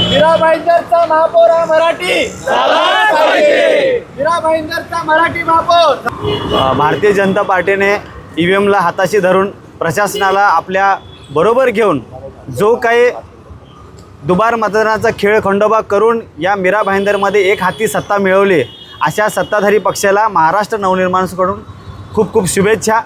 मीरा भाईंदरचा महापौर हा मराठी झालाच पाहिजे. मीरा भाईंदरचा मराठी महापौर. भारतीय जनता पार्टीने EVMला हाताशी धरून प्रशासनाला आपल्या बरोबर घेऊन जो काही दुबार मतदानाचा खेळ खंडोबा करून या मीरा भाईंदरमध्ये एक हाती सत्ता मिळवली, अशा सत्ताधारी पक्षाला महाराष्ट्र नवनिर्माणकडून खूप खूप शुभेच्छा.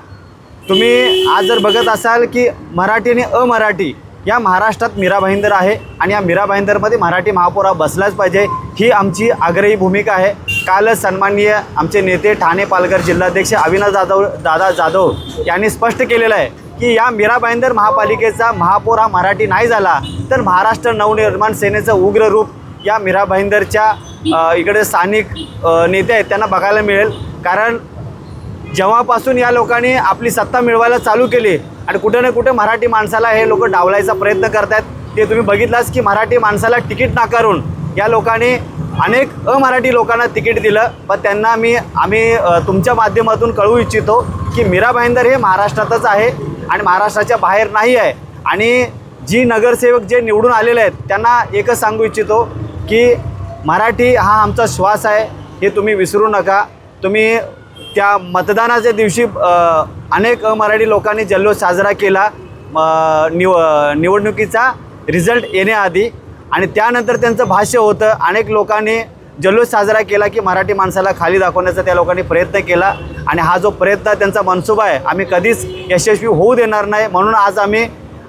तुम्ही आज जर बघत असाल की मराठी आणि अमराठी या महाराष्ट्रात मीरा भाईंदर आहे आणि या मीरा भाईंदरमध्ये मराठी महापौर हा बसलाच पाहिजे, ही आमची आग्रही भूमिका आहे. कालच सन्माननीय आमचे नेते ठाणे पालघर जिल्हाध्यक्ष अविनाश दादा जाधव यांनी स्पष्ट केलेलं आहे की या मीरा भाईंदर महापालिकेचा महापौर हा मराठी नाही झाला तर महाराष्ट्र नवनिर्माण सेनेचं उग्र रूप या मीरा भाईंदरच्या इकडे स्थानिक नेते आहेत त्यांना बघायला मिळेल. कारण जेव्हापासून या लोकांनी आपली सत्ता मिळवायला चालू केली आणि कुठे ना कुठे मराठी माणसाला हे लोक डावलायचा प्रयत्न करत आहेत. ते तुम्ही बघितलाच की मराठी माणसाला तिकीट नाकारून या लोकांनी अनेक अमराठी लोकांना तिकीट दिलं. पण त्यांना आम्ही तुमच्या माध्यमातून कळवू इच्छितो की मीरा भाईंदर हे महाराष्ट्रातच आहे आणि महाराष्ट्राच्या बाहेर नाही आहे. आणि जी नगरसेवक जे निवडून आलेले आहेत त्यांना एकच सांगू इच्छितो की मराठी हा आमचा श्वास आहे, हे तुम्ही विसरू नका. तुम्ही त्या मतदानाच्या दिवशी अनेक अमराठी लोकांनी जल्लोष साजरा केला निवडणुकीचा रिझल्ट येण्याआधी आणि त्यानंतर त्यांचं भाष्य होतं. अनेक लोकांनी जल्लोष साजरा केला की मराठी माणसाला खाली दाखवण्याचा त्या लोकांनी प्रयत्न केला आणि हा जो प्रयत्न त्यांचा मनसुबा आहे आम्ही कधीच यशस्वी होऊ देणार नाही. म्हणून आज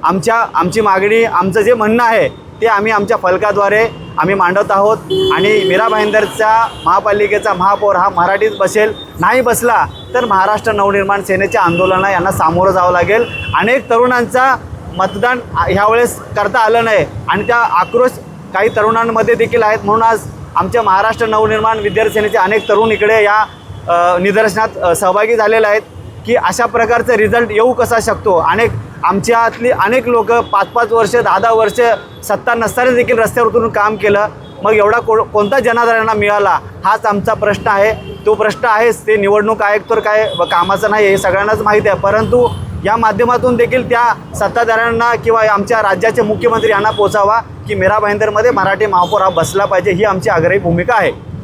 आमची मागणी, आमचं जे म्हणणं आहे ते आम्ही आमच्या फलकाद्वारे आम्ही मांडत आहोत. आणि मीरा भाईंदरच्या महापालिकेचा महापौर हा मराठीत बसेल, नाही बसला तर महाराष्ट्र नवनिर्माण सेनेच्या आंदोलनाला यांना सामोरं जावं लागेल. अनेक तरुणांचा मतदान ह्यावेळेस करता आलं नाही आणि त्या आक्रोश काही तरुणांमध्ये देखील आहेत. म्हणून आज आमच्या महाराष्ट्र नवनिर्माण विद्यार्थी सेनेचे अनेक तरुण इकडे या निदर्शनात सहभागी झालेले आहेत की अशा प्रकारचा रिझल्ट येऊ कसा शकतो. आमच्यातली अनेक लोक 5-5 वर्ष 10-10 वर्ष सत्ता नसताना देखील रस्त्यावर उतरून काम केलं. मग एवढा कोणता जनाधारांना मिळाला हाच आमचा प्रश्न आहे. तो प्रश्न आहेच, ते निवडणूक आयोग तर काय कामाचं नाही हे सगळ्यांनाच माहिती आहे. परंतु या माध्यमातून देखील त्या सत्ताधाऱ्यांना किंवा आमच्या राज्याचे मुख्यमंत्री यांना पोचावा की मीरा भाईंदरमध्ये मराठी महापौर हा बसला पाहिजे, ही आमची आग्रही भूमिका आहे.